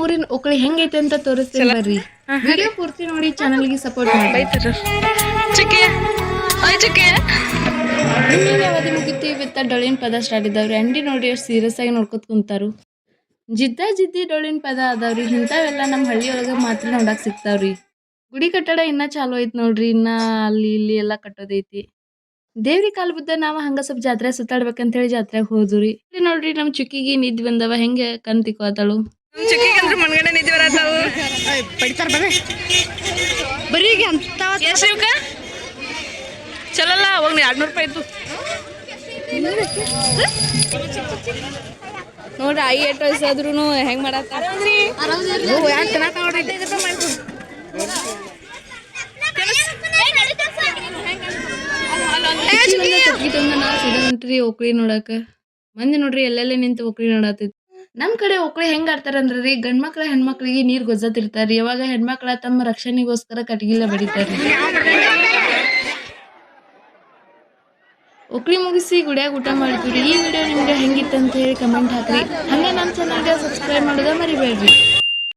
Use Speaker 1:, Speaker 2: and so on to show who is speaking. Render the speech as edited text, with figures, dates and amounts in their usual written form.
Speaker 1: ನಮ್ಮೂರಿನ ಓಕಳಿ ಹೆಂಗೈತೆ ಅಂತ ತೋರಿಸ್ತೀನಿ ಬರ್ರಿ. ವಿಡಿಯೋ ಪೂರ್ತಿ ನೋಡಿ ಚಾನಲ್ಗೆ ಸಪೋರ್ಟ್ ಮಾಡಿ. ನಿನ್ನೆ ಅವಧಿ ಮುಗಿತು, ಇವತ್ತ ಡೊಳ್ಳಿನ ಪದ ಸ್ಟಾರ್ಟ್ ಇದ್ದಾವ್ರಿ. ಅಂಡಿ ನೋಡಿ ಎಷ್ಟು ಸೀರಿಯಸ್ ಆಗಿ ನೋಡ್ಕೊತ ಕುಂತಾರು. ಜಿದ್ದಿ ಡೊಳ್ಳಿನ ಪದ ಅದಾವ್ರಿ. ಇಂಥವೆಲ್ಲ ನಮ್ಮ ಹಳ್ಳಿಯೊಳಗೆ ಮಾತ್ರ ನೋಡಕ್ ಸಿಗ್ತಾವ್ರಿ. ಗುಡಿ ಕಟ್ಟಡ ಇನ್ನ ಚಾಲು ಐತ್ ನೋಡ್ರಿ. ಇನ್ನ ಅಲ್ಲಿ ಇಲ್ಲಿ ಎಲ್ಲಾ ಕಟ್ಟೋದೈತಿ. ದೇವ್ರಿ ಕಾಲ್ ಬುದ್ಧ ನಾವ ಹಂಗ ಸ್ವಲ್ಪ ಜಾತ್ರೆ ಸುತ್ತಾಡ್ಬೇಕಂತ ಹೇಳಿ ಜಾತ್ರೆಗೆ ಹೋದ್ರಿ. ಇಲ್ಲಿ ನೋಡ್ರಿ ನಮ್ ಚುಕ್ಕಿಗೆ ನಿದ್ದೆ ಬಂದವ ಹೆಂಗ ಕಣ್ ತಿಕ್ಕೋತಾಳು.
Speaker 2: ಮನ್ಗಡೆ ನಿದ್ದೆ ಬರತಾವು ಬರೀ ಚಲಲ್ಲ ಅವಾಗ 200 ರೂಪಾಯಿ ಇತ್ತು
Speaker 1: ನೋಡ್ರಿ. 8 ವಯಸ್ಸಾದ್ರು ಹೆಂಗ್ ಮಾಡತ್ತ ಓಕಳಿ ನೋಡಾಕ ಮಂದಿ ನೋಡ್ರಿ ಎಲ್ಲೆಲ್ಲೇ ನಿಂತು ಓಕಳಿ ನೋಡತೈತಿ. ನಮ್ ಕಡೆ ಓಕಳಿ ಹೆಂಗ್ ಆಡ್ತಾರಂದ್ರಿ, ಗಂಡ್ಮಕ್ಳ ಹೆಣ್ಮಕ್ಳಿಗೆ ನೀರ್ ಗೊಜ್ಜತಿರ್ತಾರ್ರಿ. ಯಾವಾಗ ಹೆಣ್ಮಕ್ಳ ತಮ್ಮ ರಕ್ಷಣೆಗೋಸ್ಕರ ಕಟ್ಗಿಲ್ಲ ಬಡಿತಾರ್ರಿ. ಓಕಳಿ ಮುಗಿಸಿ ಗುಡಿಯಾಗ ಊಟ ಮಾಡ್ತೀವ್ರಿ. ಈ ವಿಡಿಯೋ ನಿಮ್ಗೆ ಹೆಂಗಿತ್ತಂತ ಹೇಳಿ ಕಮೆಂಟ್ ಹಾಕ್ರಿ. ಹಂಗೆ ನಮ್ಮ ಚಾನಲ್ಗೆ ಸಬ್ಸ್ಕ್ರೈಬ್ ಮಾಡೋದ ಮರಿಬೇಡ್ರಿ.